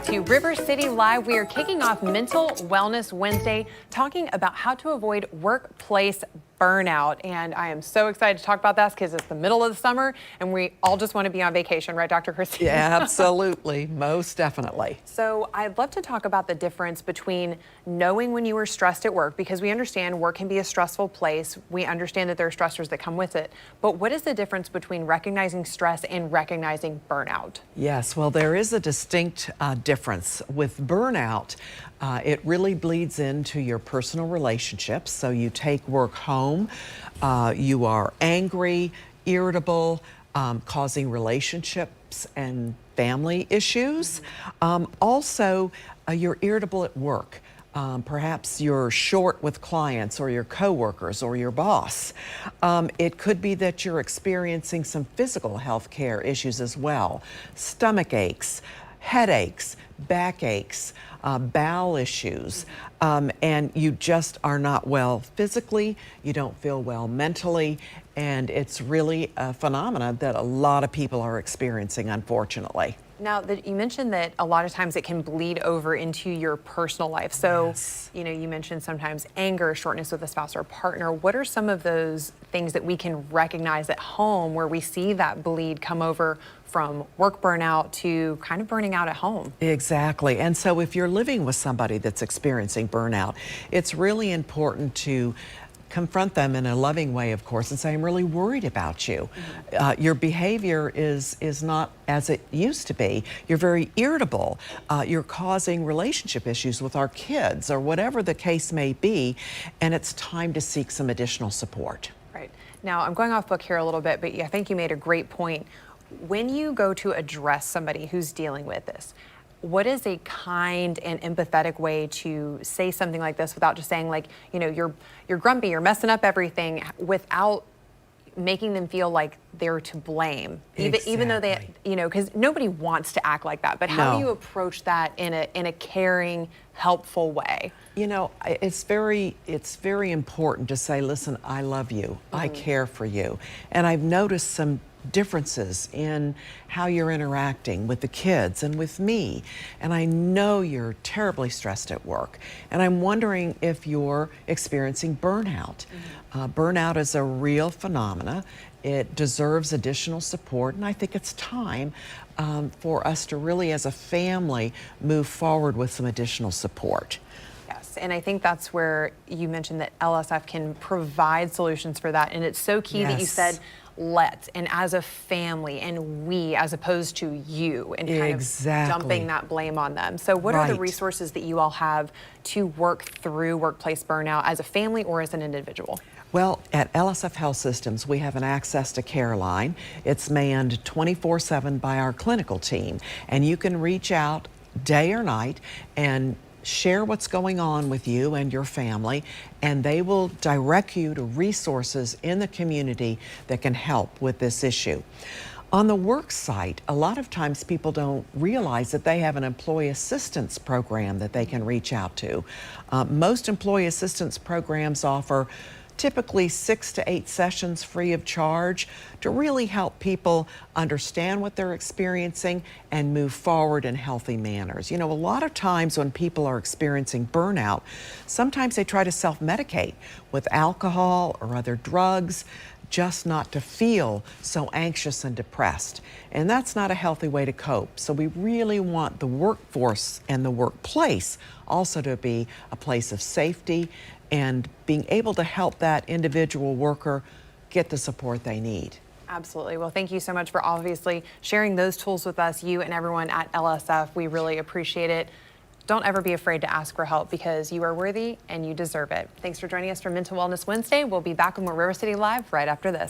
to River City Live. We are kicking off Mental Wellness Wednesday, talking about how to avoid workplace burnout. And I am so excited to talk about that because it's the middle of the summer and we all just want to be on vacation, right, Dr. Christine? Yeah, absolutely. Most definitely. So I'd love to talk about the difference between knowing when you are stressed at work, because we understand work can be a stressful place. We understand that there are stressors that come with it. But what is the difference between recognizing stress and recognizing burnout? Yes, well, there is a distinct difference. With burnout, it really bleeds into your personal relationships. So you take work home, you are angry, irritable, causing relationships and family issues. Also, you're irritable at work. Perhaps you're short with clients or your coworkers or your boss. It could be that you're experiencing some physical health care issues as well. Stomach aches, headaches, backaches, bowel issues, and you just are not well physically, you don't feel well mentally, and it's really a phenomenon that a lot of people are experiencing, unfortunately. Now, you mentioned that a lot of times it can bleed over into your personal life. So, Yes. you know, you mentioned sometimes anger, shortness with a spouse or partner. What are some of those things that we can recognize at home where we see that bleed come over from work burnout to kind of burning out at home? Exactly. And so if you're living with somebody that's experiencing burnout, it's really important to confront them in a loving way, of course, and say, I'm really worried about you. Your behavior is not as it used to be. You're very irritable. You're causing relationship issues with our kids or whatever the case may be, and it's time to seek some additional support. Right. Now, I'm going off book here a little bit, but I think you made a great point. When you go to address somebody who's dealing with this, what is a kind and empathetic way to say something like this without just saying, like, you know, you're grumpy, you're messing up everything, without making them feel like they're to blame, even though they, you know, because nobody wants to act like that. But how do you approach that in a caring, helpful way? You know, it's very important to say, listen, I love you, I care for you, and I've noticed some differences in how you're interacting with the kids and with me, and I know you're terribly stressed at work, and I'm wondering if you're experiencing burnout. Burnout is a real phenomena. It deserves additional support, and I think it's time for us to really, as a family, move forward with some additional support. Yes, and I think that's where you mentioned that LSF can provide solutions for that, and it's so key that you said let's, and as a family, and we, as opposed to you, and kind of dumping that blame on them. So what are the resources that you all have to work through workplace burnout as a family or as an individual? Well, at LSF Health Systems, we have an access to care line. It's manned 24/7 by our clinical team, and you can reach out day or night and share what's going on with you and your family, and they will direct you to resources in the community that can help with this issue. On the work site, a lot of times people don't realize that they have an employee assistance program that they can reach out to. Most employee assistance programs offer typically 6 to 8 sessions free of charge to really help people understand what they're experiencing and move forward in healthy manners. You know, a lot of times when people are experiencing burnout, sometimes they try to self-medicate with alcohol or other drugs just not to feel so anxious and depressed. And that's not a healthy way to cope. So we really want the workforce and the workplace also to be a place of safety and being able to help that individual worker get the support they need. Absolutely. Well, thank you so much for obviously sharing those tools with us, you and everyone at LSF. We really appreciate it. Don't ever be afraid to ask for help because you are worthy and you deserve it. Thanks for joining us for Mental Wellness Wednesday. We'll be back with more River City Live right after this.